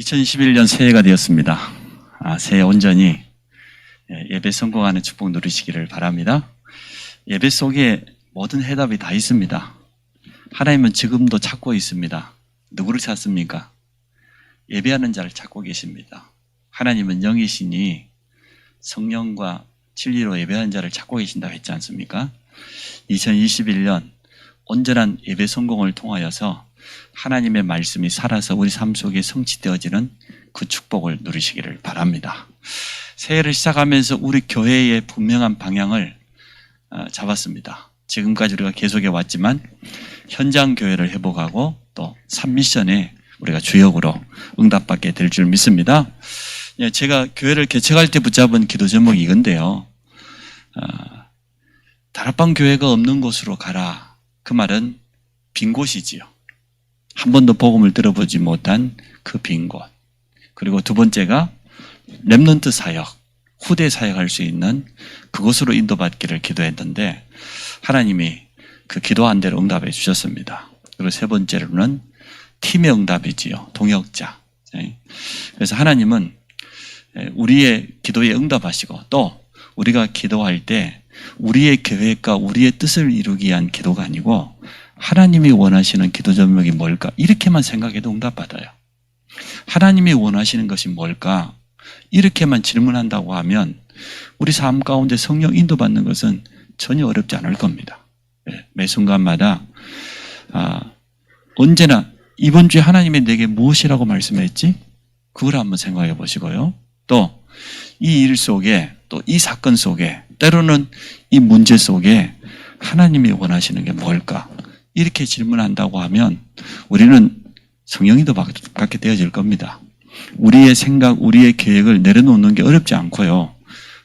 2021년 새해가 되었습니다. 새해 온전히 예배 성공하는 축복 누리시기를 바랍니다. 예배 속에 모든 해답이 다 있습니다. 하나님은 지금도 찾고 있습니다. 누구를 찾습니까? 예배하는 자를 찾고 계십니다. 하나님은 영이시니 성령과 진리로 예배하는 자를 찾고 계신다고 했지 않습니까? 2021년 온전한 예배 성공을 통하여서 하나님의 말씀이 살아서 우리 삶 속에 성취되어지는 그 축복을 누리시기를 바랍니다. 새해를 시작하면서 우리 교회의 분명한 방향을 잡았습니다. 지금까지 우리가 계속해 왔지만 현장 교회를 회복하고 또 산미션에 우리가 주역으로 응답받게 될 줄 믿습니다. 제가 교회를 개척할 때 붙잡은 기도 제목이 이건데요. 다락방 교회가 없는 곳으로 가라. 그 말은 빈 곳이지요. 한 번도 복음을 들어보지 못한 그 빈 곳. 그리고 두 번째가 렘넌트 사역, 후대 사역할 수 있는 그곳으로 인도받기를 기도했는데 하나님이 그 기도한 대로 응답해 주셨습니다. 그리고 세 번째로는 팀의 응답이지요. 동역자. 그래서 하나님은 우리의 기도에 응답하시고 또 우리가 기도할 때 우리의 계획과 우리의 뜻을 이루기 위한 기도가 아니고 하나님이 원하시는 기도 제목이 뭘까? 이렇게만 생각해도 응답받아요. 하나님이 원하시는 것이 뭘까? 이렇게만 질문한다고 하면 우리 삶 가운데 성령 인도받는 것은 전혀 어렵지 않을 겁니다. 매 순간마다 언제나 이번 주에 하나님이 내게 무엇이라고 말씀했지? 그걸 한번 생각해 보시고요. 또 이 일 속에 또 이 사건 속에 때로는 이 문제 속에 하나님이 원하시는 게 뭘까? 이렇게 질문한다고 하면 우리는 성령인도 받게 되어질 겁니다. 우리의 생각, 우리의 계획을 내려놓는 게 어렵지 않고요.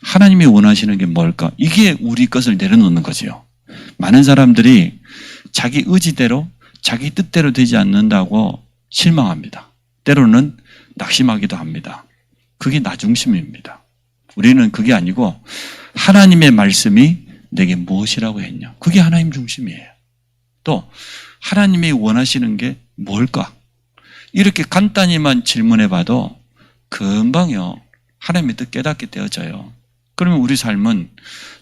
하나님이 원하시는 게 뭘까? 이게 우리 것을 내려놓는 거지요. 많은 사람들이 자기 의지대로, 자기 뜻대로 되지 않는다고 실망합니다. 때로는 낙심하기도 합니다. 그게 나 중심입니다. 우리는 그게 아니고 하나님의 말씀이 내게 무엇이라고 했냐? 그게 하나님 중심이에요. 또 하나님이 원하시는 게 뭘까? 이렇게 간단히만 질문해 봐도 금방요 하나님의 뜻 깨닫게 되어져요. 그러면 우리 삶은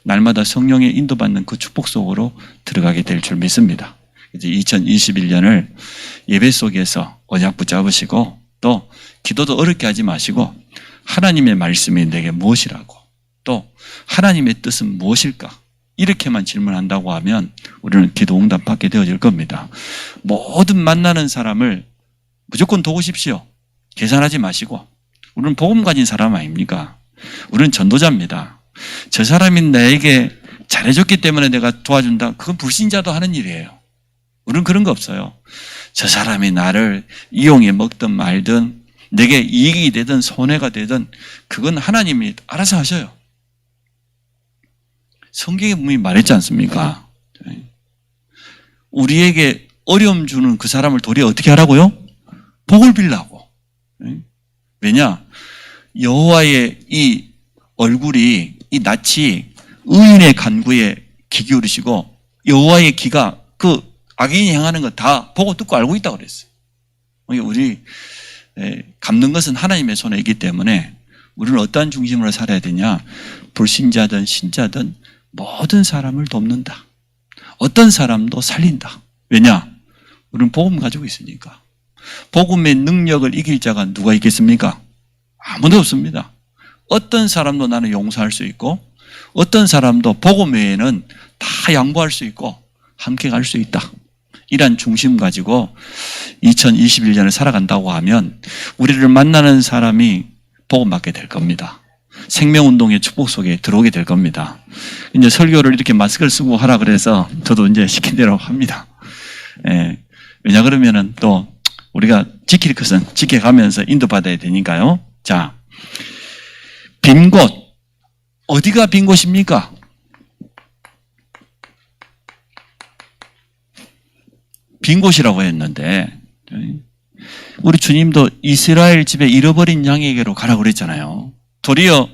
날마다 성령의 인도받는 그 축복 속으로 들어가게 될 줄 믿습니다. 이제 2021년을 예배 속에서 언약 붙잡으시고 또 기도도 어렵게 하지 마시고 하나님의 말씀이 내게 무엇이라고 또 하나님의 뜻은 무엇일까? 이렇게만 질문한다고 하면 우리는 기도 응답 받게 되어질 겁니다. 모든 만나는 사람을 무조건 도우십시오. 계산하지 마시고. 우리는 복음 가진 사람 아닙니까? 우리는 전도자입니다. 저 사람이 나에게 잘해줬기 때문에 내가 도와준다. 그건 불신자도 하는 일이에요. 우리는 그런 거 없어요. 저 사람이 나를 이용해 먹든 말든 내게 이익이 되든 손해가 되든 그건 하나님이 알아서 하셔요. 성경에 분명히 말했지 않습니까? 우리에게 어려움 주는 그 사람을 도리어 어떻게 하라고요? 복을 빌라고. 왜냐? 여호와의 이 얼굴이 이 낯이 의인의 간구에 귀 기울이시고 여호와의 귀가 그 악인이 행하는 거 다 보고 듣고 알고 있다고 그랬어요. 우리 갚는 것은 하나님의 손에 있기 때문에 우리는 어떠한 중심으로 살아야 되냐? 불신자든 신자든 모든 사람을 돕는다. 어떤 사람도 살린다. 왜냐? 우리는 복음 가지고 있으니까. 복음의 능력을 이길 자가 누가 있겠습니까? 아무도 없습니다. 어떤 사람도 나는 용서할 수 있고 어떤 사람도 복음 외에는 다 양보할 수 있고 함께 갈 수 있다. 이런 중심 가지고 2021년을 살아간다고 하면 우리를 만나는 사람이 복음 받게 될 겁니다. 생명운동의 축복 속에 들어오게 될 겁니다. 이제 설교를 이렇게 마스크를 쓰고 하라 그래서 저도 이제 시킨 대로 합니다. 왜냐 그러면은 또 우리가 지킬 것은 지켜가면서 인도받아야 되니까요. 자, 빈 곳. 어디가 빈 곳입니까? 빈 곳이라고 했는데 우리 주님도 이스라엘 집에 잃어버린 양에게로 가라고 그랬잖아요. 도리어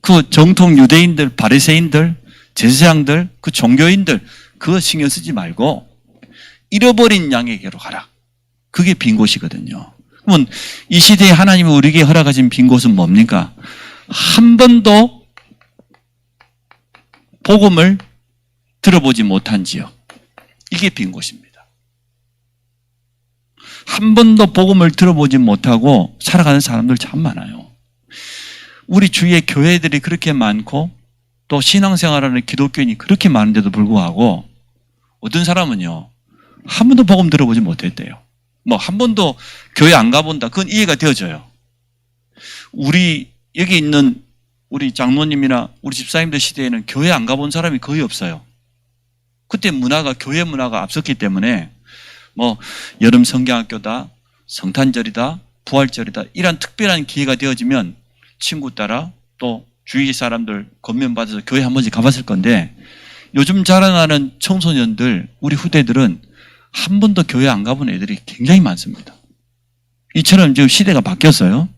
그 정통 유대인들, 바리새인들, 제사장들, 그 종교인들 그거 신경 쓰지 말고 잃어버린 양에게로 가라. 그게 빈 곳이거든요. 그러면 이 시대에 하나님이 우리에게 허락하신 빈 곳은 뭡니까? 한 번도 복음을 들어보지 못한 지역. 이게 빈 곳입니다. 한 번도 복음을 들어보지 못하고 살아가는 사람들 참 많아요. 우리 주위에 교회들이 그렇게 많고 또 신앙생활하는 기독교인이 그렇게 많은데도 불구하고 어떤 사람은요, 한 번도 복음 들어보지 못했대요. 뭐 한 번도 교회 안 가본다. 그건 이해가 되어져요. 우리 여기 있는 우리 장로님이나 우리 집사님들 시대에는 교회 안 가본 사람이 거의 없어요. 그때 교회 문화가 앞섰기 때문에 뭐 여름 성경학교다, 성탄절이다, 부활절이다 이런 특별한 기회가 되어지면 친구 따라 또 주위 사람들 권면받아서 교회 한 번씩 가봤을 건데 요즘 자라나는 청소년들, 우리 후대들은 한 번도 교회 안 가본 애들이 굉장히 많습니다. 이처럼 지금 시대가 바뀌었어요.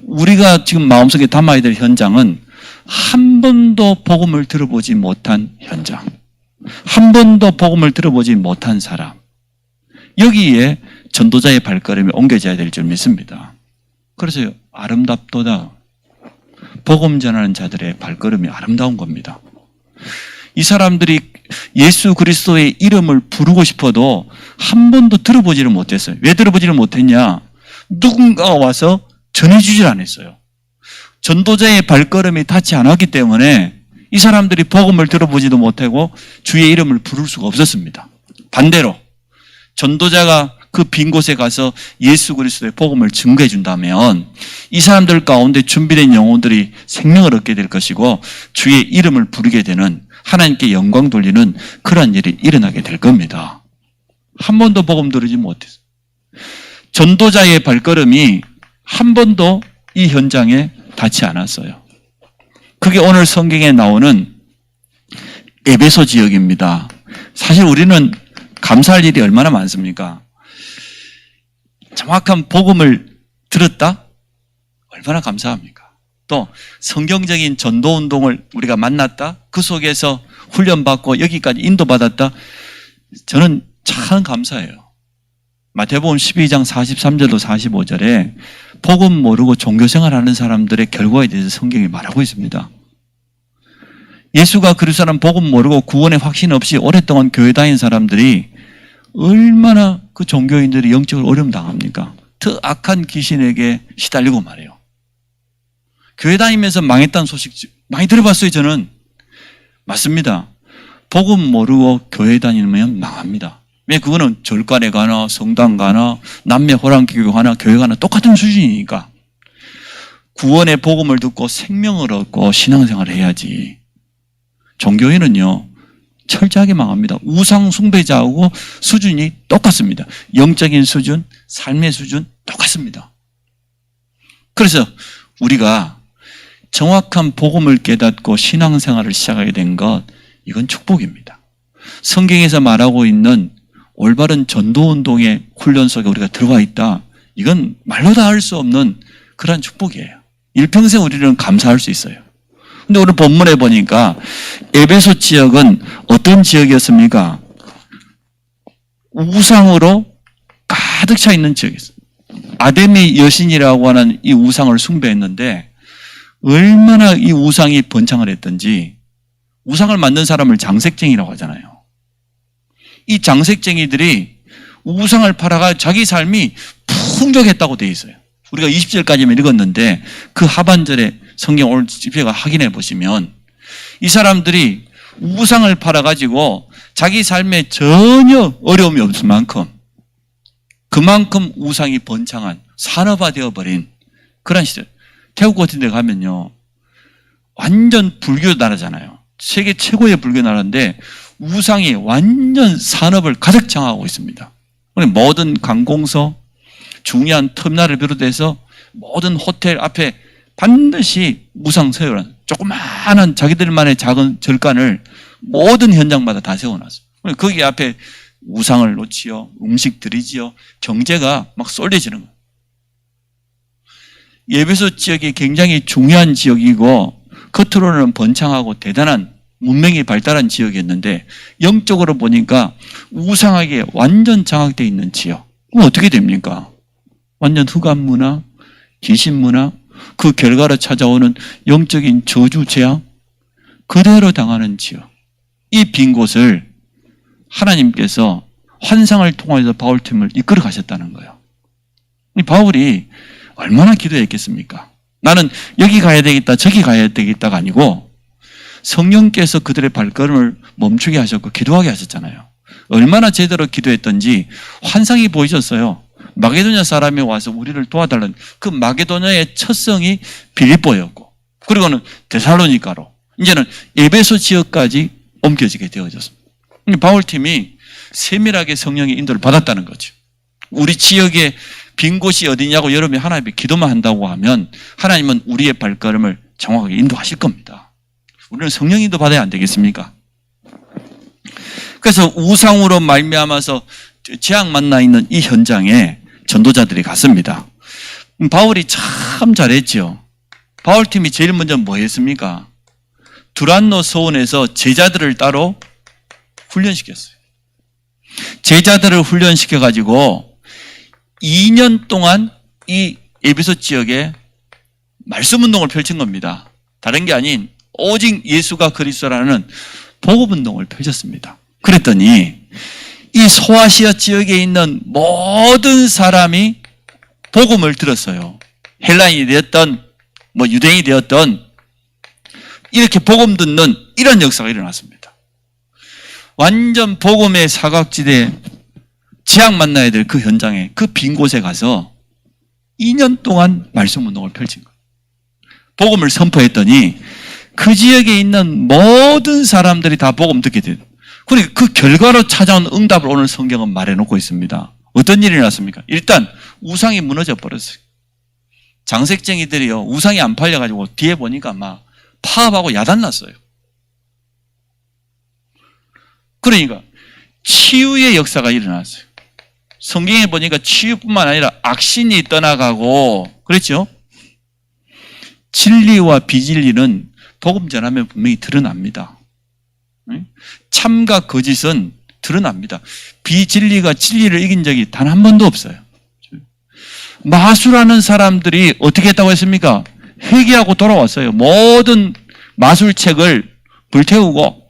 우리가 지금 마음속에 담아야 될 현장은 한 번도 복음을 들어보지 못한 현장, 한 번도 복음을 들어보지 못한 사람, 여기에 전도자의 발걸음이 옮겨져야 될 줄 믿습니다. 그래서 아름답도다. 복음 전하는 자들의 발걸음이 아름다운 겁니다. 이 사람들이 예수 그리스도의 이름을 부르고 싶어도 한 번도 들어보지를 못했어요. 왜 들어보지를 못했냐? 누군가가 와서 전해주질 않았어요. 전도자의 발걸음이 닿지 않았기 때문에 이 사람들이 복음을 들어보지도 못하고 주의 이름을 부를 수가 없었습니다. 반대로 전도자가 그 빈 곳에 가서 예수 그리스도의 복음을 증거해 준다면 이 사람들 가운데 준비된 영혼들이 생명을 얻게 될 것이고 주의 이름을 부르게 되는, 하나님께 영광 돌리는 그런 일이 일어나게 될 겁니다. 한 번도 복음 들으지 못했어요. 전도자의 발걸음이 한 번도 이 현장에 닿지 않았어요. 그게 오늘 성경에 나오는 에베소 지역입니다. 사실 우리는 감사할 일이 얼마나 많습니까? 정확한 복음을 들었다? 얼마나 감사합니까? 또 성경적인 전도운동을 우리가 만났다? 그 속에서 훈련받고 여기까지 인도받았다? 저는 참 감사해요. 마태복음 12장 43절로 45절에 복음 모르고 종교생활하는 사람들의 결과에 대해서 성경이 말하고 있습니다. 예수가 그리스도라는 복음 모르고 구원의 확신 없이 오랫동안 교회 다닌 사람들이 얼마나 그 종교인들이 영적으로 어려움 당합니까? 더 악한 귀신에게 시달리고 말해요. 교회 다니면서 망했다는 소식 많이 들어봤어요, 저는. 맞습니다. 복음 모르고 교회 다니면 망합니다. 왜? 그거는 절간에 가나 성당 가나 남매 호랑교회 가나 교회 가나 똑같은 수준이니까. 구원의 복음을 듣고 생명을 얻고 신앙생활을 해야지. 종교인은요, 철저하게 망합니다. 우상 숭배자하고 수준이 똑같습니다. 영적인 수준, 삶의 수준 똑같습니다. 그래서 우리가 정확한 복음을 깨닫고 신앙생활을 시작하게 된 것, 이건 축복입니다. 성경에서 말하고 있는 올바른 전도운동의 훈련 속에 우리가 들어와 있다. 이건 말로 다 할 수 없는 그런 축복이에요. 일평생 우리는 감사할 수 있어요. 근데 오늘 본문에 보니까 에베소 지역은 어떤 지역이었습니까? 우상으로 가득 차 있는 지역이었어요. 아데미 여신이라고 하는 이 우상을 숭배했는데 얼마나 이 우상이 번창을 했던지, 우상을 만든 사람을 장색쟁이라고 하잖아요. 이 장색쟁이들이 우상을 팔아가 자기 삶이 풍족했다고 되어 있어요. 우리가 20절까지만 읽었는데 그 하반절에 성경 오늘 집회가 확인해 보시면 이 사람들이 우상을 팔아가지고 자기 삶에 전혀 어려움이 없을 만큼 그만큼 우상이 번창한 산업화되어 버린 그런 시절. 태국 같은 데 가면요, 완전 불교 나라잖아요. 세계 최고의 불교 나라인데 우상이 완전 산업을 가득 장악하고 있습니다. 모든 관공서, 중요한 터미널을 비롯해서 모든 호텔 앞에 반드시 우상 세우는 조그마한 자기들만의 작은 절간을 모든 현장마다 다 세워놨어요. 거기 앞에 우상을 놓지요, 음식 드리지요, 경제가 막 쏠려지는 거예요. 에베소 지역이 굉장히 중요한 지역이고 겉으로는 번창하고 대단한 문명이 발달한 지역이었는데 영적으로 보니까 우상하게 완전 장악되어 있는 지역. 그럼 어떻게 됩니까? 완전 흑암 문화, 귀신 문화, 그 결과로 찾아오는 영적인 저주 재앙 그대로 당하는 지역. 이 빈 곳을 하나님께서 환상을 통해서 바울팀을 이끌어 가셨다는 거예요. 이 바울이 얼마나 기도했겠습니까? 나는 여기 가야 되겠다, 저기 가야 되겠다가 아니고 성령께서 그들의 발걸음을 멈추게 하셨고 기도하게 하셨잖아요. 얼마나 제대로 기도했던지 환상이 보이셨어요. 마게도냐 사람이 와서 우리를 도와달라는 그 마게도냐의 첫 성이 빌립보였고, 그리고는 데살로니가로, 이제는 에베소 지역까지 옮겨지게 되어졌습니다. 바울팀이 세밀하게 성령의 인도를 받았다는 거죠. 우리 지역에 빈 곳이 어디냐고 여러분이 하나님께 기도만 한다고 하면 하나님은 우리의 발걸음을 정확하게 인도하실 겁니다. 우리는 성령 인도 받아야 안 되겠습니까? 그래서 우상으로 말미암아서 재앙 만나 있는 이 현장에 전도자들이 갔습니다. 바울이 참 잘했죠. 바울팀이 제일 먼저 뭐 했습니까? 두란노 서원에서 제자들을 따로 훈련시켰어요. 제자들을 훈련시켜가지고 2년 동안 이 에베소 지역에 말씀 운동을 펼친 겁니다. 다른 게 아닌 오직 예수가 그리스도라는 복음 운동을 펼쳤습니다. 그랬더니 이 소아시아 지역에 있는 모든 사람이 복음을 들었어요. 헬라인이 되었던 유대인이 되었던 이렇게 복음 듣는 이런 역사가 일어났습니다. 완전 복음의 사각지대 재앙 만나야 될 그 현장에 그 빈 곳에 가서 2년 동안 말씀 운동을 펼친 거예요. 복음을 선포했더니 그 지역에 있는 모든 사람들이 다 복음 듣게 돼요. 그러니까 그 결과로 찾아온 응답을 오늘 성경은 말해놓고 있습니다. 어떤 일이 일어났습니까? 일단 우상이 무너져 버렸어요. 장색쟁이들이요, 우상이 안 팔려가지고 뒤에 보니까 막 파업하고 야단났어요. 그러니까 치유의 역사가 일어났어요. 성경에 보니까 치유뿐만 아니라 악신이 떠나가고, 그렇죠? 진리와 비진리는 복음 전하면 분명히 드러납니다. 참과 거짓은 드러납니다. 비진리가 진리를 이긴 적이 단 한 번도 없어요. 마술하는 사람들이 어떻게 했다고 했습니까? 회개하고 돌아왔어요. 모든 마술책을 불태우고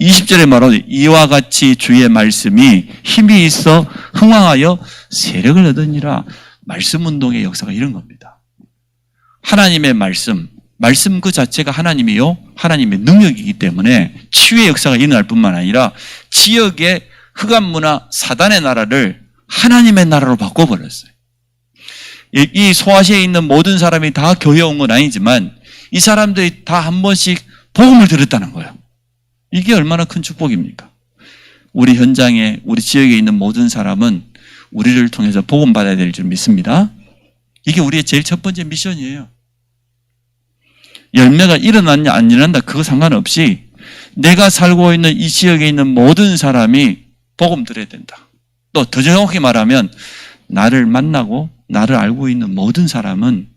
20절에 말하되 이와 같이 주의 말씀이 힘이 있어 흥왕하여 세력을 얻으니라. 말씀 운동의 역사가 이런 겁니다. 하나님의 말씀 그 자체가 하나님이요, 하나님의 능력이기 때문에 치유의 역사가 일어날 뿐만 아니라 지역의 흑암 문화, 사단의 나라를 하나님의 나라로 바꿔버렸어요. 이 소아시아에 있는 모든 사람이 다 교회 온 건 아니지만 이 사람들이 다 한 번씩 복음을 들었다는 거예요. 이게 얼마나 큰 축복입니까? 우리 현장에, 우리 지역에 있는 모든 사람은 우리를 통해서 복음 받아야 될 줄 믿습니다. 이게 우리의 제일 첫 번째 미션이에요. 열매가 일어났냐 안 일어난다 그거 상관없이 내가 살고 있는 이 지역에 있는 모든 사람이 복음 들어야 된다. 또 더 정확히 말하면 나를 만나고 나를 알고 있는 모든 사람은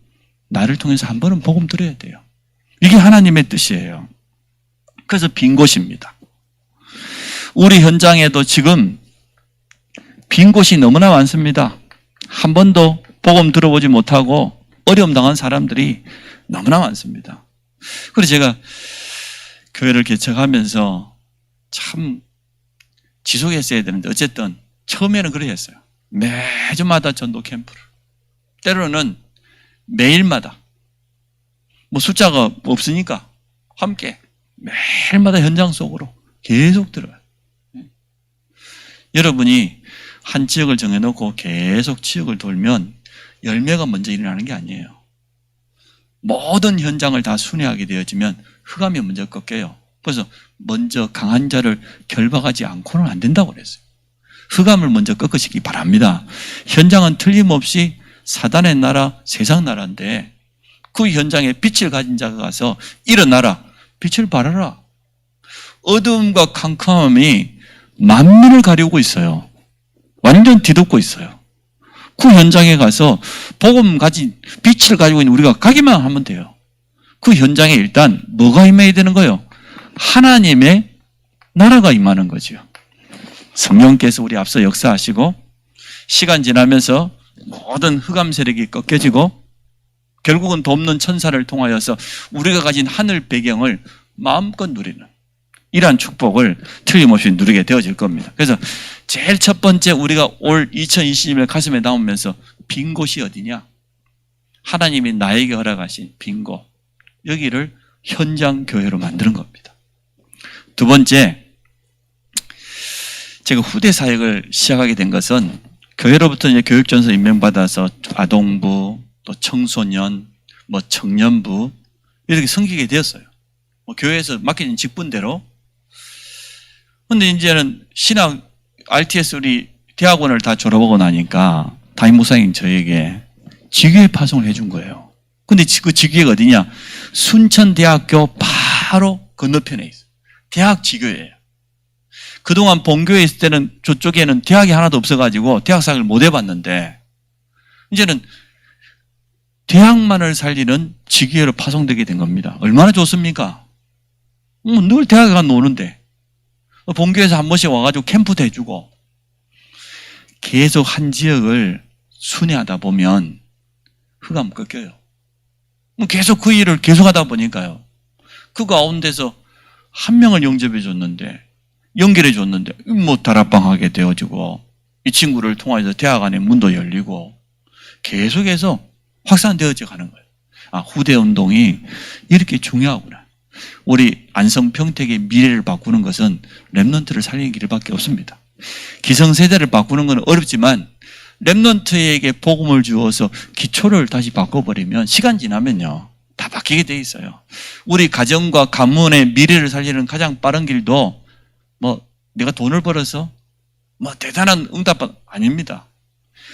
나를 통해서 한 번은 복음 들어야 돼요. 이게 하나님의 뜻이에요. 그래서 빈 곳입니다. 우리 현장에도 지금 빈 곳이 너무나 많습니다. 한 번도 복음 들어보지 못하고 어려움 당한 사람들이 너무나 많습니다. 그래서 제가 교회를 개척하면서 참 지속했어야 되는데 어쨌든 처음에는 그래 했어요. 매주마다 전도 캠프를. 때로는 매일마다. 숫자가 없으니까 함께 매일마다 현장 속으로 계속 들어요. 여러분이 한 지역을 정해놓고 계속 지역을 돌면 열매가 먼저 일어나는 게 아니에요. 모든 현장을 다 순회하게 되어지면 흑암이 먼저 꺾여요. 그래서 먼저 강한 자를 결박하지 않고는 안 된다고 그랬어요. 흑암을 먼저 꺾으시기 바랍니다. 현장은 틀림없이 사단의 나라, 세상 나라인데 그 현장에 빛을 가진 자가 가서 일어나라, 빛을 발하라. 어두움과 캄캄함이 만민을 가리우고 있어요. 완전 뒤덮고 있어요. 그 현장에 가서 복음 가진 빛을 가지고 있는 우리가 가기만 하면 돼요. 그 현장에 일단 뭐가 임해야 되는 거예요? 하나님의 나라가 임하는 거죠. 성령께서 우리 앞서 역사하시고 시간 지나면서 모든 흑암 세력이 꺾여지고 결국은 돕는 천사를 통하여서 우리가 가진 하늘 배경을 마음껏 누리는 이러한 축복을 틀림없이 누리게 되어질 겁니다. 그래서 제일 첫 번째 우리가 올 2020년을 가슴에 담으면서 빈 곳이 어디냐? 하나님이 나에게 허락하신 빈 곳. 여기를 현장 교회로 만드는 겁니다. 두 번째, 제가 후대 사역을 시작하게 된 것은 교회로부터 이제 교육전서 임명받아서 아동부, 또 청소년, 청년부 이렇게 섬기게 되었어요. 교회에서 맡겨진 직분대로. 근데 이제는 신학 RTS 우리 대학원을 다 졸업하고 나니까 담임 목사님 저에게 지교회 파송을 해준 거예요. 근데 그 지교회가 어디냐? 순천대학교 바로 건너편에 있어요. 대학 지교회예요. 그동안 본교에 있을 때는 저쪽에는 대학이 하나도 없어가지고 대학 사역을 못 해봤는데 이제는 대학만을 살리는 지교회로 파송되게 된 겁니다. 얼마나 좋습니까? 늘 대학에 가서 노는데 본교에서 한 번씩 와가지고 캠프도 해주고 계속 한 지역을 순회하다 보면 흑암 꺾여요. 계속 그 일을 계속하다 보니까요. 그 가운데서 한 명을 영접해 줬는데 연결해 줬는데 다락방하게 되어지고 이 친구를 통해서 대학 안에 문도 열리고 계속해서 확산되어져 가는 거예요. 후대 운동이 이렇게 중요하구나. 우리 안성 평택의 미래를 바꾸는 것은 렘넌트를 살리는 길밖에 없습니다. 기성세대를 바꾸는 건 어렵지만 렘넌트에게 복음을 주어서 기초를 다시 바꿔버리면 시간 지나면요 다 바뀌게 돼 있어요. 우리 가정과 가문의 미래를 살리는 가장 빠른 길도 내가 돈을 벌어서 대단한 응답 아닙니다.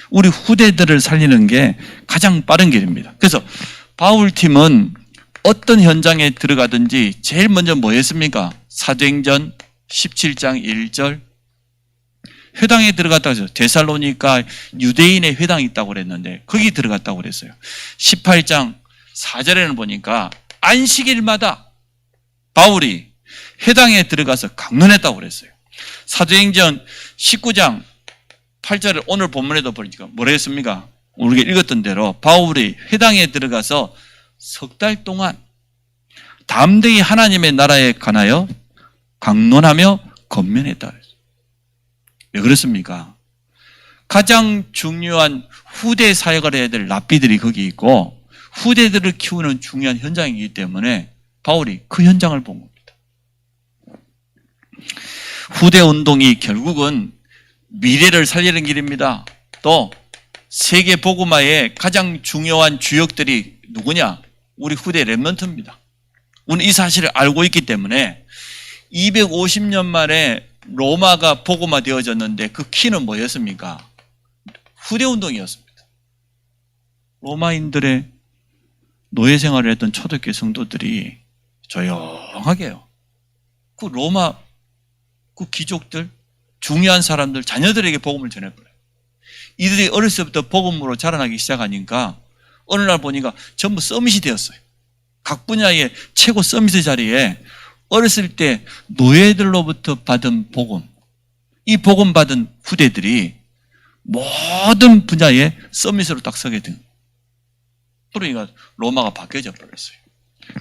우리 후대들을 살리는 게 가장 빠른 길입니다. 그래서 바울팀은 어떤 현장에 들어가든지 제일 먼저 뭐 했습니까? 사도행전 17장 1절 회당에 들어갔다고 했어요. 데살로니가 유대인의 회당이 있다고 그랬는데 거기 들어갔다고 그랬어요. 18장 4절에는 보니까 안식일마다 바울이 회당에 들어가서 강론했다고 그랬어요. 사도행전 19장 8절을 오늘 본문에도 보니까 뭐라 했습니까? 우리가 읽었던 대로 바울이 회당에 들어가서 석 달 동안 담대히 하나님의 나라에 관하여 강론하며 권면했다 그랬어요. 왜 그렇습니까? 가장 중요한 후대 사역을 해야 될 랍비들이 거기 있고 후대들을 키우는 중요한 현장이기 때문에 바울이 그 현장을 본 겁니다. 후대 운동이 결국은 미래를 살리는 길입니다. 또 세계 복음화의 가장 중요한 주역들이 누구냐? 우리 후대 렘넌트입니다. 우리는 이 사실을 알고 있기 때문에 250년 만에 로마가 복음화 되어졌는데 그 키는 뭐였습니까? 후대 운동이었습니다. 로마인들의 노예 생활을 했던 초대교회 성도들이 조용하게요. 그 로마 그 귀족들, 중요한 사람들, 자녀들에게 복음을 전해버려요. 이들이 어렸을 때부터 복음으로 자라나기 시작하니까 어느 날 보니까 전부 서밋이 되었어요. 각 분야의 최고 서밋의 자리에 어렸을 때 노예들로부터 받은 복음, 이 복음 받은 후대들이 모든 분야의 서밋으로 딱 서게 된 거예요. 그러니까 로마가 바뀌어져 버렸어요.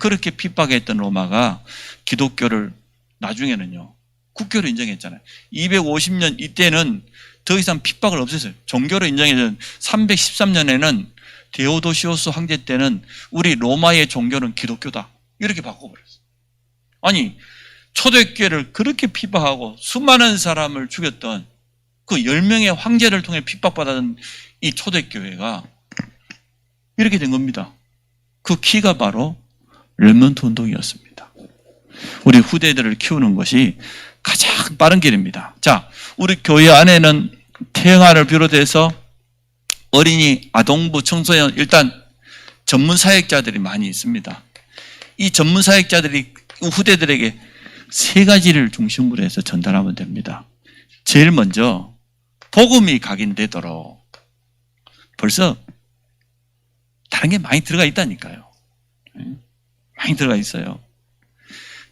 그렇게 핍박했던 로마가 기독교를 나중에는요 국교로 인정했잖아요. 250년 이때는 더 이상 핍박을 없앴어요. 종교로 인정해준 313년에는 데오도시오스 황제 때는 우리 로마의 종교는 기독교다. 이렇게 바꿔버렸어요. 아니 초대교회를 그렇게 핍박하고 수많은 사람을 죽였던 그 10명의 황제를 통해 핍박받았던 이 초대교회가 이렇게 된 겁니다. 그 키가 바로 렘넌트 운동이었습니다. 우리 후대들을 키우는 것이 가장 빠른 길입니다. 자, 우리 교회 안에는 태영아를 비롯해서 어린이, 아동부, 청소년 일단 전문 사역자들이 많이 있습니다. 이 전문 사역자들이 후대들에게 세 가지를 중심으로 해서 전달하면 됩니다. 제일 먼저 복음이 각인되도록 벌써 다른 게 많이 들어가 있다니까요. 많이 들어가 있어요.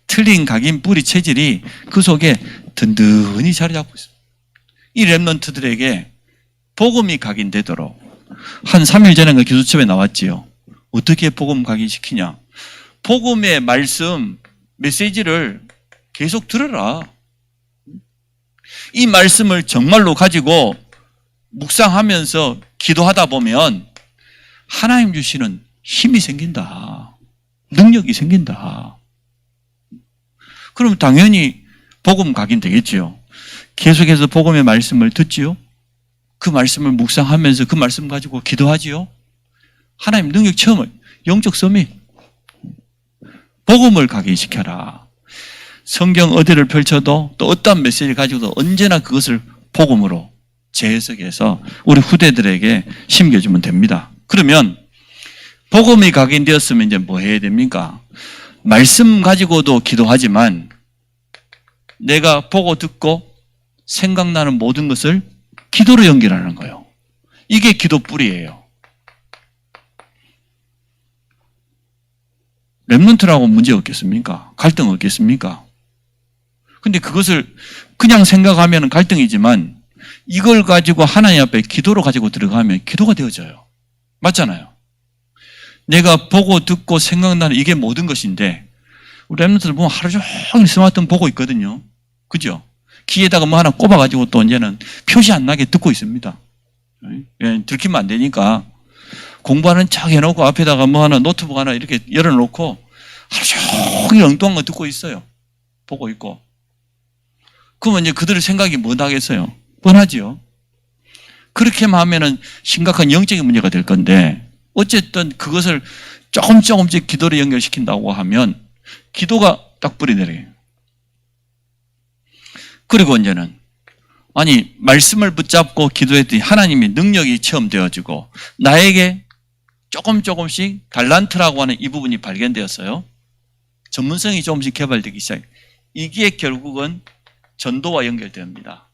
틀린 각인 뿌리 체질이 그 속에 든든히 자리 잡고 있습니다. 이 렘넌트들에게 복음이 각인되도록 한 3일 전에 기도첩에 나왔지요. 어떻게 복음 각인시키냐? 복음의 말씀, 메시지를 계속 들어라. 이 말씀을 정말로 가지고 묵상하면서 기도하다 보면 하나님 주시는 힘이 생긴다. 능력이 생긴다. 그럼 당연히 복음 각인되겠지요. 계속해서 복음의 말씀을 듣지요. 그 말씀을 묵상하면서 그 말씀 가지고 기도하지요. 하나님 능력 체험을, 영적 서밋. 복음을 각인시켜라. 성경 어디를 펼쳐도 또 어떠한 메시지를 가지고도 언제나 그것을 복음으로 재해석해서 우리 후대들에게 심겨주면 됩니다. 그러면 복음이 각인되었으면 이제 뭐 해야 됩니까? 말씀 가지고도 기도하지만 내가 보고 듣고 생각나는 모든 것을 기도로 연결하는 거예요. 이게 기도 뿌리예요. 렘넌트라고 문제 없겠습니까? 갈등 없겠습니까? 근데 그것을 그냥 생각하면 갈등이지만 이걸 가지고 하나님 앞에 기도로 가지고 들어가면 기도가 되어져요. 맞잖아요. 내가 보고 듣고 생각나는 이게 모든 것인데 우리 렘넌트들 보면 하루 종일 스마트폰 보고 있거든요. 그죠? 귀에다가 뭐 하나 꼽아가지고 또 이제는 표시 안 나게 듣고 있습니다. 들키면 안 되니까 공부하는 척 해놓고 앞에다가 뭐 하나 노트북 하나 이렇게 열어놓고 하루 종일 엉뚱한 거 듣고 있어요. 보고 있고. 그러면 이제 그들의 생각이 뭐 나겠어요? 뻔하지요. 그렇게만 하면은 심각한 영적인 문제가 될 건데 어쨌든 그것을 조금씩 기도로 연결시킨다고 하면 기도가 딱 뿌리 내려요. 그리고 이제는 아니 말씀을 붙잡고 기도했더니 하나님의 능력이 체험되어지고 나에게 조금씩 달란트라고 하는 이 부분이 발견되었어요. 전문성이 조금씩 개발되기 시작해요. 이게 결국은 전도와 연결됩니다.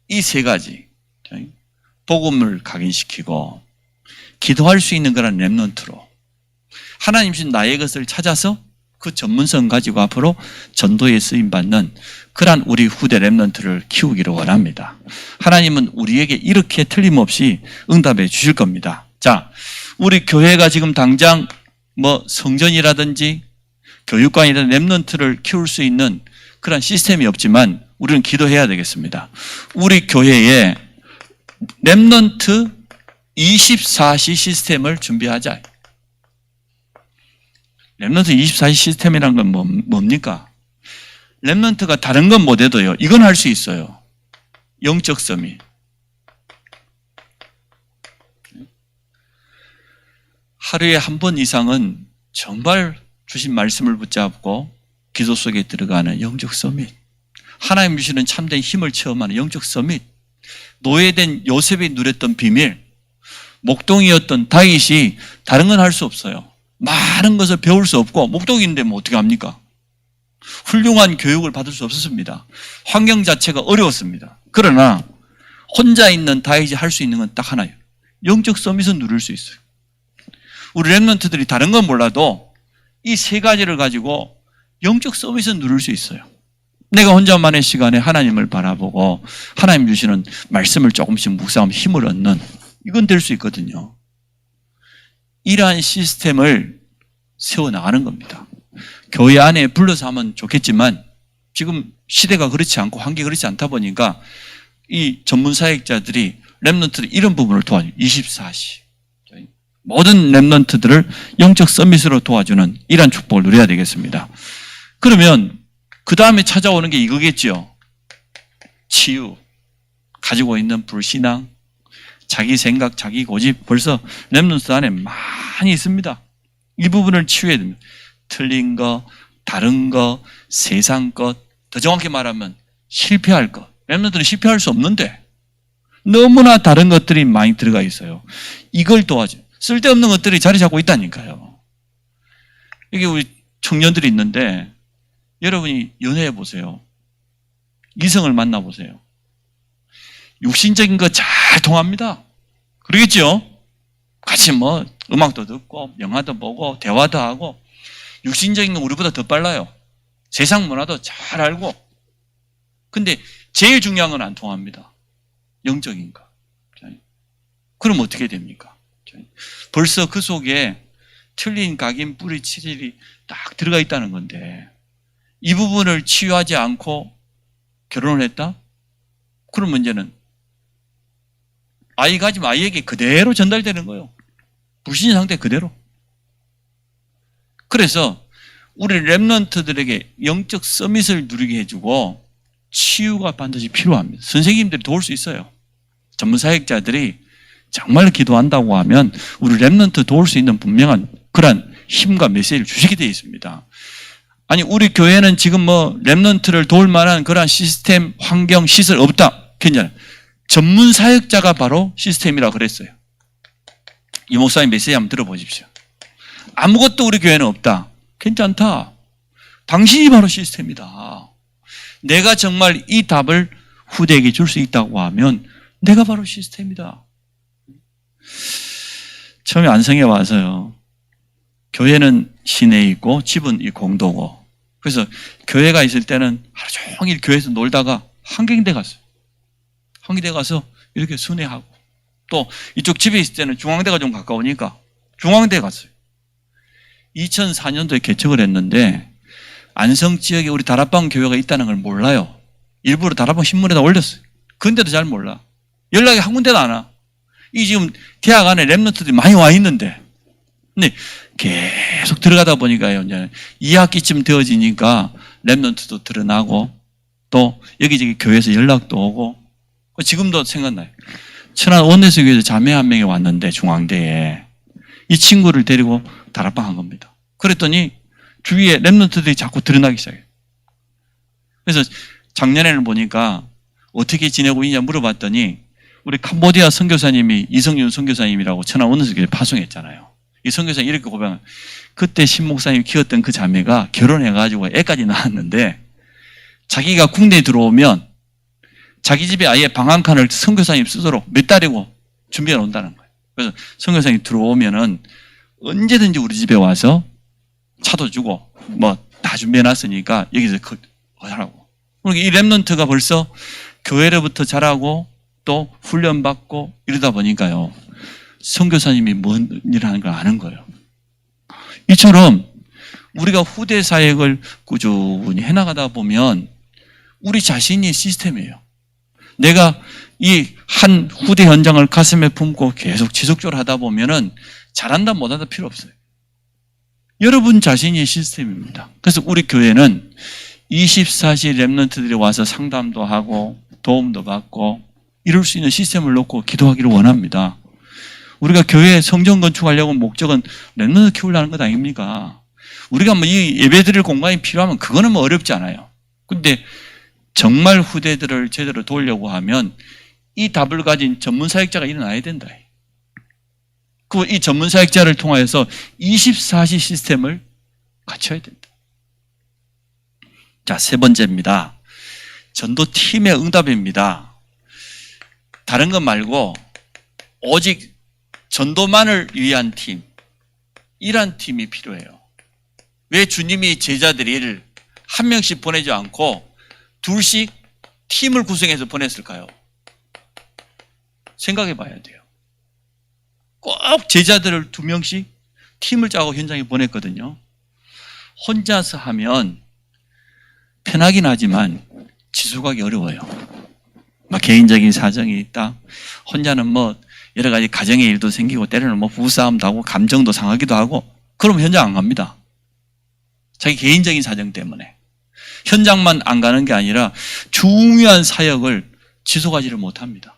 이 세 가지 복음을 각인시키고 기도할 수 있는 그런 렘넌트로 하나님 주신 나의 것을 찾아서 그 전문성 가지고 앞으로 전도에 쓰임받는 그러한 우리 후대 렘넌트를 키우기를 원합니다. 하나님은 우리에게 이렇게 틀림없이 응답해 주실 겁니다. 자, 우리 교회가 지금 당장 뭐 성전이라든지 교육관이라든지 렘넌트를 키울 수 있는 그런 시스템이 없지만 우리는 기도해야 되겠습니다. 우리 교회에 렘넌트 24시 시스템을 준비하자. 렘넌트 24시 시스템이란 건 뭡니까? 렘넌트가 다른 건 못해도요. 이건 할 수 있어요. 영적 서밋. 하루에 한 번 이상은 정말 주신 말씀을 붙잡고 기도 속에 들어가는 영적 서밋. 하나님 주시는 참된 힘을 체험하는 영적 서밋. 노예된 요셉이 누렸던 비밀. 목동이었던 다윗이 다른 건 할 수 없어요. 많은 것을 배울 수 없고 목동인데 뭐 어떻게 합니까? 훌륭한 교육을 받을 수 없었습니다. 환경 자체가 어려웠습니다. 그러나 혼자 있는 다윗이 할 수 있는 건 딱 하나예요. 영적 서밋은 누릴 수 있어요. 우리 렘넌트들이 다른 건 몰라도 이 세 가지를 가지고 영적 서밋은 누릴 수 있어요. 내가 혼자만의 시간에 하나님을 바라보고 하나님 주시는 말씀을 조금씩 묵상하면 힘을 얻는 이건 될 수 있거든요. 이러한 시스템을 세워나가는 겁니다. 교회 안에 불러서 하면 좋겠지만 지금 시대가 그렇지 않고 환경이 그렇지 않다 보니까 이 전문 사역자들이 렘넌트들 이런 부분을 도와줘요. 24시. 모든 렘넌트들을 영적 서밋으로 도와주는 이러한 축복을 누려야 되겠습니다. 그러면 그 다음에 찾아오는 게 이거겠죠. 치유. 가지고 있는 불신앙. 자기 생각, 자기 고집 벌써 렘넌트 안에 많이 있습니다. 이 부분을 치유해야 됩니다. 틀린 거, 다른 거, 세상 것, 더 정확히 말하면 실패할 것. 렘넌트는 실패할 수 없는데 너무나 다른 것들이 많이 들어가 있어요. 이걸 도와줘요. 쓸데없는 것들이 자리 잡고 있다니까요. 여기 우리 청년들이 있는데 여러분이 연애해 보세요. 이성을 만나보세요. 육신적인 거 잘 통합니다. 그러겠죠? 같이 뭐 음악도 듣고 영화도 보고 대화도 하고 육신적인 건 우리보다 더 빨라요. 세상 문화도 잘 알고. 근데 제일 중요한 건 안 통합니다. 영적인가? 그럼 어떻게 됩니까? 벌써 그 속에 틀린 각인 뿌리 치질이 딱 들어가 있다는 건데 이 부분을 치유하지 않고 결혼을 했다? 그럼 문제는 아이 가지면 아이에게 그대로 전달되는 거예요. 불신 상태 그대로. 그래서 우리 랩런트들에게 영적 서밋을 누리게 해주고 치유가 반드시 필요합니다. 선생님들이 도울 수 있어요. 전문 사역자들이 정말 기도한다고 하면 우리 랩런트 도울 수 있는 분명한 그런 힘과 메시지를 주시게 되어 있습니다. 아니 우리 교회는 지금 뭐 랩런트를 도울 만한 그런 시스템, 환경, 시설 없다. 괜찮아요. 전문 사역자가 바로 시스템이라고 그랬어요. 이 목사님 메시지 한번 들어보십시오. 아무것도 우리 교회는 없다. 괜찮다. 당신이 바로 시스템이다. 내가 정말 이 답을 후대에게 줄 수 있다고 하면 내가 바로 시스템이다. 처음에 안성에 와서요. 교회는 시내에 있고 집은 이 공도고 그래서 교회가 있을 때는 하루 종일 교회에서 놀다가 한경대 갔어요. 한경대 가서 이렇게 순회하고 또 이쪽 집에 있을 때는 중앙대가 좀 가까우니까 중앙대 갔어요. 2004년도에 개척을 했는데 안성 지역에 우리 다락방 교회가 있다는 걸 몰라요. 일부러 다락방 신문에다 올렸어요. 근데도 잘 몰라. 연락이 한 군데도 안 와. 이 지금 대학 안에 랩런트들이 많이 와 있는데 근데 계속 들어가다 보니까요. 이제 2학기쯤 되어지니까 랩런트도 드러나고 또 여기저기 교회에서 연락도 오고 지금도 생각나요. 천안 원내수교에서 자매 한 명이 왔는데 중앙대에 이 친구를 데리고 다락방 한 겁니다. 그랬더니 주위에 랩런트들이 자꾸 드러나기 시작해요. 그래서 작년에는 보니까 어떻게 지내고 있냐 물어봤더니 우리 캄보디아 선교사님이 이성윤 선교사님이라고 천안 원내수교에 파송했잖아요. 이 선교사님 이렇게 고백한 그때 신 목사님이 키웠던 그 자매가 결혼해가지고 애까지 낳았는데 자기가 국내에 들어오면 자기 집에 아예 방 한 칸을 선교사님 스스로 몇 달이고 준비해 놓는다는 거예요. 그래서 선교사님이 들어오면은 언제든지 우리 집에 와서 차도 주고 뭐 다 준비해 놨으니까 여기서 하라고. 이 랩런트가 벌써 교회로부터 자라고 또 훈련받고 이러다 보니까요. 선교사님이 뭔 일을 하는 걸 아는 거예요. 이처럼 우리가 후대 사역을 꾸준히 해나가다 보면 우리 자신이 시스템이에요. 내가 이 한 후대 현장을 가슴에 품고 계속 지속적으로 하다 보면은 잘한다 못한다 필요 없어요. 여러분 자신이 시스템입니다. 그래서 우리 교회는 24시 랩런트들이 와서 상담도 하고 도움도 받고 이럴 수 있는 시스템을 놓고 기도하기를 원합니다. 우리가 교회 성전 건축하려고 목적은 랩런트 키우려는 것 아닙니까? 우리가 뭐 이 예배 드릴 공간이 필요하면 그거는 뭐 어렵지 않아요. 근데 정말 후대들을 제대로 도우려고 하면 이 답을 가진 전문 사역자가 일어나야 된다. 그 이 전문 사역자를 통하여서 24시 시스템을 갖춰야 된다. 자, 세 번째입니다. 전도팀의 응답입니다. 다른 것 말고 오직 전도만을 위한 팀, 이런 팀이 필요해요. 왜 주님이 제자들을 한 명씩 보내지 않고 둘씩 팀을 구성해서 보냈을까요? 생각해 봐야 돼요. 꼭 제자들을 2명씩 팀을 짜고 현장에 보냈거든요. 혼자서 하면 편하긴 하지만 지속하기 어려워요. 막 개인적인 사정이 있다. 혼자는 뭐 여러 가지 가정의 일도 생기고 때로는 뭐 부부싸움도 하고 감정도 상하기도 하고 그러면 현장 안 갑니다. 자기 개인적인 사정 때문에. 현장만 안 가는 게 아니라 중요한 사역을 지속하지를 못합니다.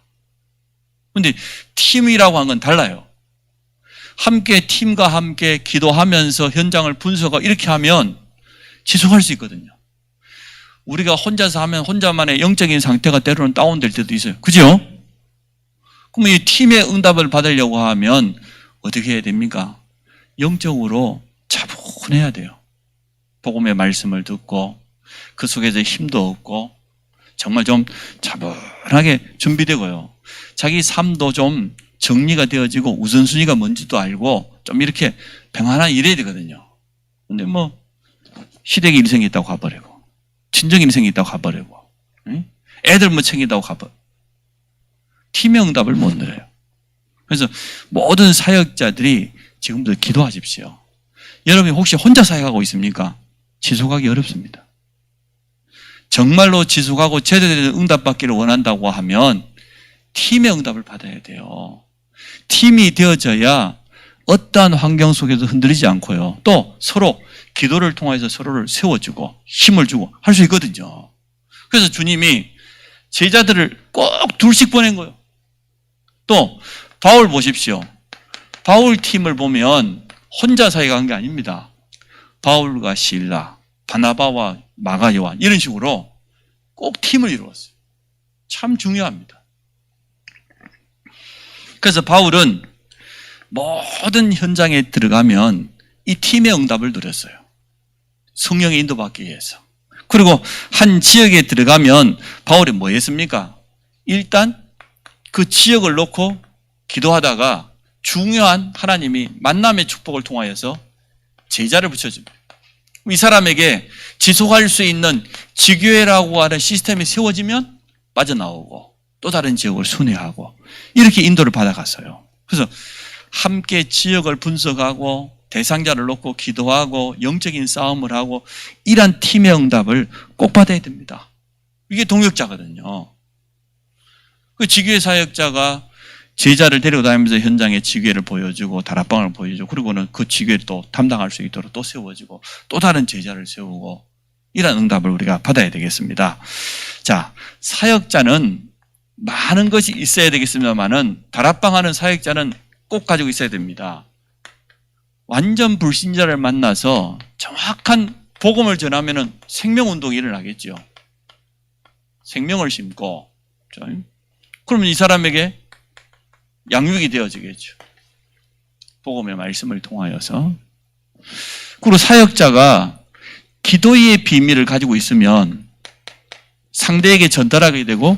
그런데 팀이라고 하는 건 달라요. 함께 팀과 함께 기도하면서 현장을 분석하고 이렇게 하면 지속할 수 있거든요. 우리가 혼자서 하면 혼자만의 영적인 상태가 때로는 다운될 때도 있어요. 그죠? 그럼 이 팀의 응답을 받으려고 하면 어떻게 해야 됩니까? 영적으로 차분해야 돼요. 복음의 말씀을 듣고 그 속에서 힘도 얻고 정말 좀 차분하게 준비되고요. 자기 삶도 좀 정리가 되어지고 우선순위가 뭔지도 알고 좀 이렇게 평안하게 일해야 되거든요. 근데 뭐 시댁에 일생이 있다고 가버리고 친정 일생이 있다고 가버리고 애들 뭐 챙긴다고 가버리고 팀의 응답을 못 누려요. 그래서 모든 사역자들이 지금부터 기도하십시오. 여러분이 혹시 혼자 사역하고 있습니까? 지속하기 어렵습니다. 정말로 지속하고 제대로 된 응답받기를 원한다고 하면 팀의 응답을 받아야 돼요. 팀이 되어져야 어떠한 환경 속에서 흔들리지 않고요. 또 서로 기도를 통해서 서로를 세워주고 힘을 주고 할 수 있거든요. 그래서 주님이 제자들을 꼭 둘씩 보낸 거예요. 또 바울 보십시오. 바울 팀을 보면 혼자 사역한 게 아닙니다. 바울과 실라, 바나바와 마가 요한 이런 식으로 꼭 팀을 이루었어요. 참 중요합니다. 그래서 바울은 모든 현장에 들어가면 이 팀의 응답을 누렸어요. 성령의 인도받기 위해서. 그리고 한 지역에 들어가면 바울이 뭐 했습니까? 일단 그 지역을 놓고 기도하다가 중요한 하나님이 만남의 축복을 통하여서 제자를 붙여줍니다. 이 사람에게 지속할 수 있는 지교회라고 하는 시스템이 세워지면 빠져나오고 또 다른 지역을 순회하고 이렇게 인도를 받아갔어요. 그래서 함께 지역을 분석하고 대상자를 놓고 기도하고 영적인 싸움을 하고 이런 팀의 응답을 꼭 받아야 됩니다. 이게 동역자거든요. 그 지교회 사역자가 제자를 데리고 다니면서 현장에 지교회를 보여주고 다락방을 보여주고 그리고는 그 지교회를 또 담당할 수 있도록 또 세워지고 또 다른 제자를 세우고 이런 응답을 우리가 받아야 되겠습니다. 자, 사역자는 많은 것이 있어야 되겠습니다만은 다락방하는 사역자는 꼭 가지고 있어야 됩니다. 완전 불신자를 만나서 정확한 복음을 전하면은 생명운동이 일어나겠죠. 생명을 심고 그러면 이 사람에게 양육이 되어지겠죠. 복음의 말씀을 통하여서. 그리고 사역자가 기도의 비밀을 가지고 있으면 상대에게 전달하게 되고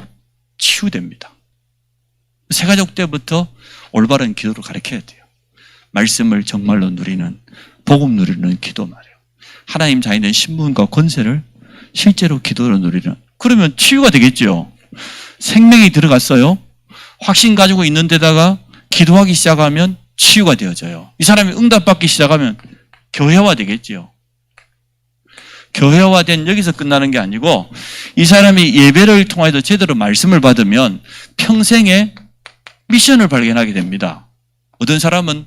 치유됩니다. 새가족 때부터 올바른 기도를 가르쳐야 돼요. 말씀을 정말로 누리는, 복음 누리는 기도 말이에요. 하나님 자신의 신분과 권세를 실제로 기도로 누리는. 그러면 치유가 되겠죠. 생명이 들어갔어요. 확신 가지고 있는 데다가 기도하기 시작하면 치유가 되어져요. 이 사람이 응답받기 시작하면 교회화 되겠지요. 교회화된 여기서 끝나는 게 아니고 이 사람이 예배를 통해서 제대로 말씀을 받으면 평생에 미션을 발견하게 됩니다. 어떤 사람은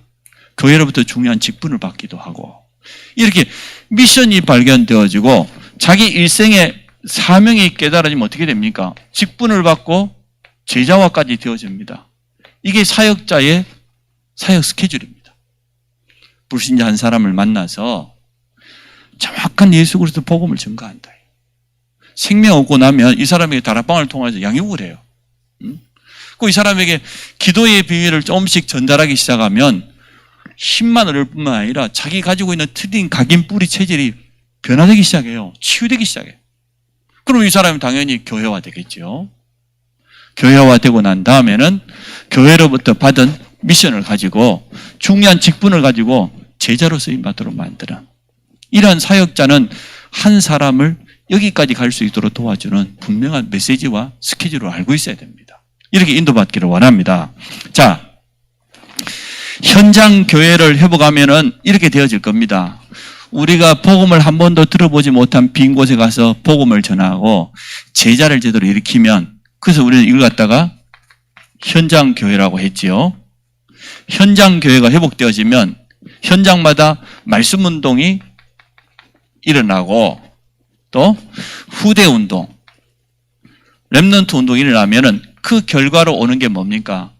교회로부터 중요한 직분을 받기도 하고 이렇게 미션이 발견되어지고 자기 일생의 사명이 깨달아지면 어떻게 됩니까? 직분을 받고 제자화까지 되어집니다. 이게 사역자의 사역 스케줄입니다. 불신자 한 사람을 만나서 정확한 예수 그리스도 복음을 전가한다. 생명 얻고 나면 이 사람에게 다락방을 통해서 양육을 해요. 그 이 사람에게 기도의 비밀을 조금씩 전달하기 시작하면 힘만 얻을 뿐만 아니라 자기 가지고 있는 틀린 각인 뿌리 체질이 변화되기 시작해요. 치유되기 시작해요. 그럼 이 사람은 당연히 교회화 되겠죠. 교회화되고 난 다음에는 교회로부터 받은 미션을 가지고 중요한 직분을 가지고 제자로 쓰임받도록 만드는 이러한 사역자는 한 사람을 여기까지 갈 수 있도록 도와주는 분명한 메시지와 스케줄을 알고 있어야 됩니다. 이렇게 인도받기를 원합니다. 자, 현장 교회를 회복하면은 이렇게 되어질 겁니다. 우리가 복음을 한 번도 들어보지 못한 빈 곳에 가서 복음을 전하고 제자를 제대로 일으키면 그래서 우리는 이걸 갖다가 현장 교회라고 했지요. 현장 교회가 회복되어지면 현장마다 말씀 운동이 일어나고 또 후대 운동, 렘넌트 운동이 일어나면은 그 결과로 오는 게 뭡니까?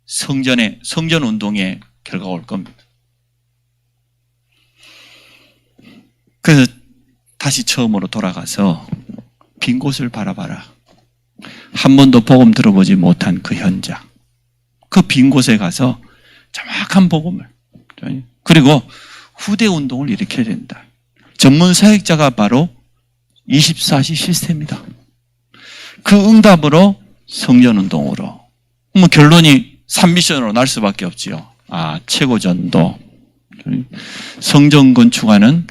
성전 운동의 결과가 올 겁니다. 그래서 다시 처음으로 돌아가서 빈 곳을 바라봐라. 한 번도 복음 들어보지 못한 그 현장, 그 빈 곳에 가서 정확한 복음을 그리고 후대 운동을 일으켜야 된다. 전문 사역자가 바로 24시 시스템입니다. 그 응답으로 성전운동으로. 그러면 결론이 3미션으로 날 수밖에 없지요. 최고전도, 성전 건축하는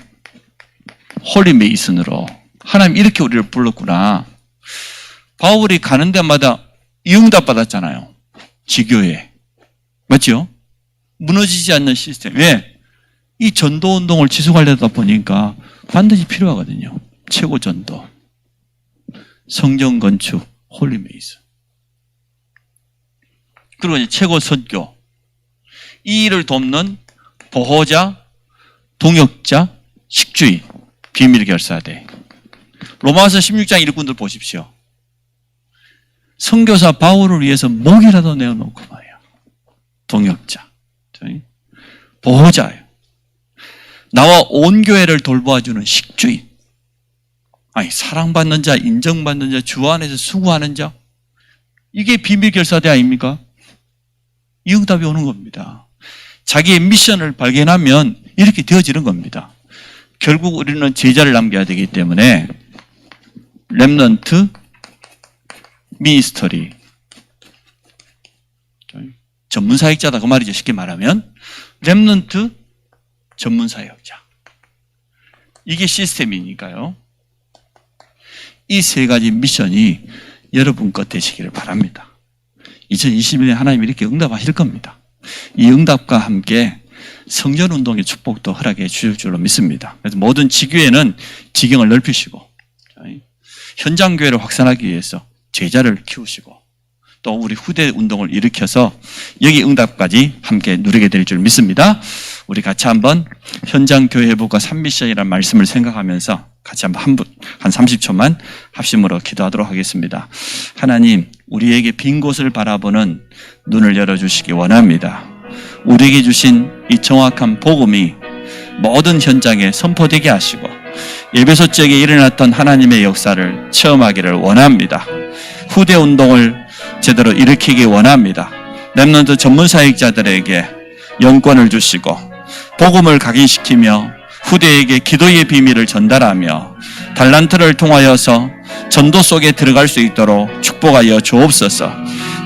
홀리 메이슨으로. 하나님 이렇게 우리를 불렀구나. 바울이 가는 데마다 이 응답 받았잖아요. 지교회. 맞죠? 무너지지 않는 시스템. 왜? 이 전도 운동을 지속하려다 보니까 반드시 필요하거든요. 최고 전도, 성전 건축, 홀리메이스. 그리고 이제 최고 선교. 이 일을 돕는 보호자, 동역자, 식주인, 비밀 결사대. 로마서 16장 일꾼들 보십시오. 선교사 바울을 위해서 목이라도 내어놓고 말이에요. 동역자, 보호자예요. 나와 온 교회를 돌보아주는 식주인. 아니, 사랑받는 자, 인정받는 자, 주 안에서 수고하는 자. 이게 비밀 결사대 아닙니까? 이 응답이 오는 겁니다. 자기의 미션을 발견하면 이렇게 되어지는 겁니다. 결국 우리는 제자를 남겨야 되기 때문에 렘넌트 미니스터리. 전문 사역자다 그 말이죠. 쉽게 말하면 렘넌트 전문 사역자. 이게 시스템이니까요. 이 세 가지 미션이 여러분 것 되시기를 바랍니다. 2021년에 하나님이 이렇게 응답하실 겁니다. 이 응답과 함께 성전운동의 축복도 허락해 주실 줄로 믿습니다. 그래서 모든 지교회는 지경을 넓히시고 현장교회를 확산하기 위해서 제자를 키우시고 또 우리 후대 운동을 일으켜서 여기 응답까지 함께 누리게 될 줄 믿습니다. 우리 같이 한번 현장교회 회복과 3미션이라는 말씀을 생각하면서 같이 한번 한 30초만 합심으로 기도하도록 하겠습니다. 하나님, 우리에게 빈 곳을 바라보는 눈을 열어주시기 원합니다. 우리에게 주신 이 정확한 복음이 모든 현장에 선포되게 하시고 에베소 지역에 일어났던 하나님의 역사를 체험하기를 원합니다. 후대 운동을 제대로 일으키기 원합니다. 렘넌트 전문 사역자들에게 영권을 주시고 복음을 각인시키며 후대에게 기도의 비밀을 전달하며 달란트를 통하여서 전도 속에 들어갈 수 있도록 축복하여 주옵소서.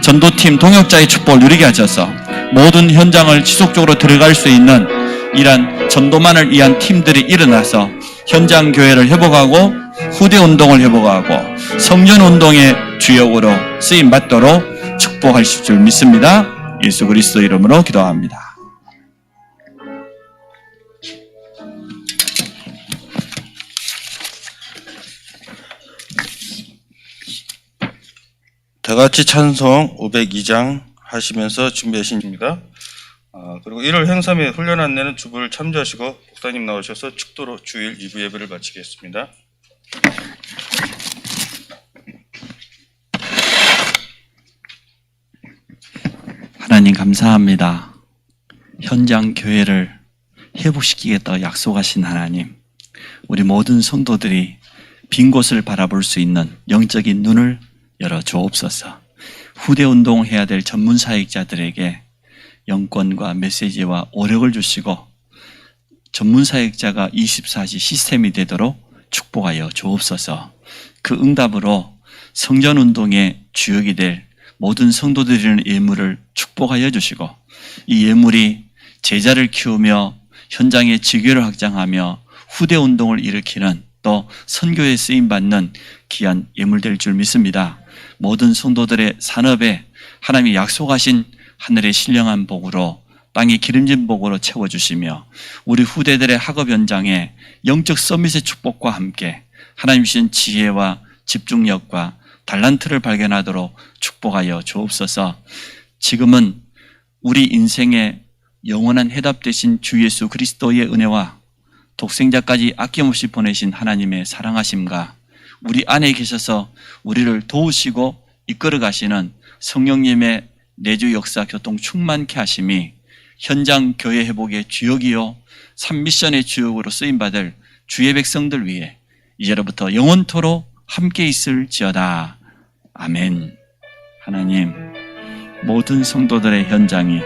전도팀 동역자의 축복을 누리게 하셔서 모든 현장을 지속적으로 들어갈 수 있는 이러한 전도만을 위한 팀들이 일어나서 현장 교회를 회복하고 후대 운동을 회복하고 성전 운동의 주역으로 쓰임 받도록 축복하실 줄 믿습니다. 예수 그리스도 이름으로 기도합니다. 다같이 찬송 502장 하시면서 준비하십니다. 그리고 1월 행사에 훈련 안내는 주부를 참조하시고 목사님 나오셔서 축도로 주일 2부 예배를 마치겠습니다. 하나님 감사합니다. 현장 교회를 회복시키겠다고 약속하신 하나님, 우리 모든 성도들이 빈 곳을 바라볼 수 있는 영적인 눈을 열어 주옵소서. 후대 운동을 해야 될 전문 사역자들에게 영권과 메시지와 오력을 주시고 전문 사역자가 24시 시스템이 되도록 축복하여 주옵소서. 그 응답으로 성전 운동의 주역이 될 모든 성도들이 이루는 예물을 축복하여 주시고 이 예물이 제자를 키우며 현장의 지교를 확장하며 후대 운동을 일으키는 또 선교에 쓰임받는 귀한 예물 될 줄 믿습니다. 모든 성도들의 산업에 하나님이 약속하신 하늘의 신령한 복으로 땅의 기름진 복으로 채워주시며 우리 후대들의 학업 현장에 영적 서밋의 축복과 함께 하나님 주신 지혜와 집중력과 달란트를 발견하도록 축복하여 주옵소서. 지금은 우리 인생의 영원한 해답 되신 주 예수 그리스도의 은혜와 독생자까지 아낌없이 보내신 하나님의 사랑하심과 우리 안에 계셔서 우리를 도우시고 이끌어 가시는 성령님의 내주 역사 교통 충만케 하심이 현장 교회 회복의 주역이요 3미션의 주역으로 쓰임받을 주의 백성들 위해 이제로부터 영원토록 함께 있을지어다. 아멘. 하나님, 모든 성도들의 현장이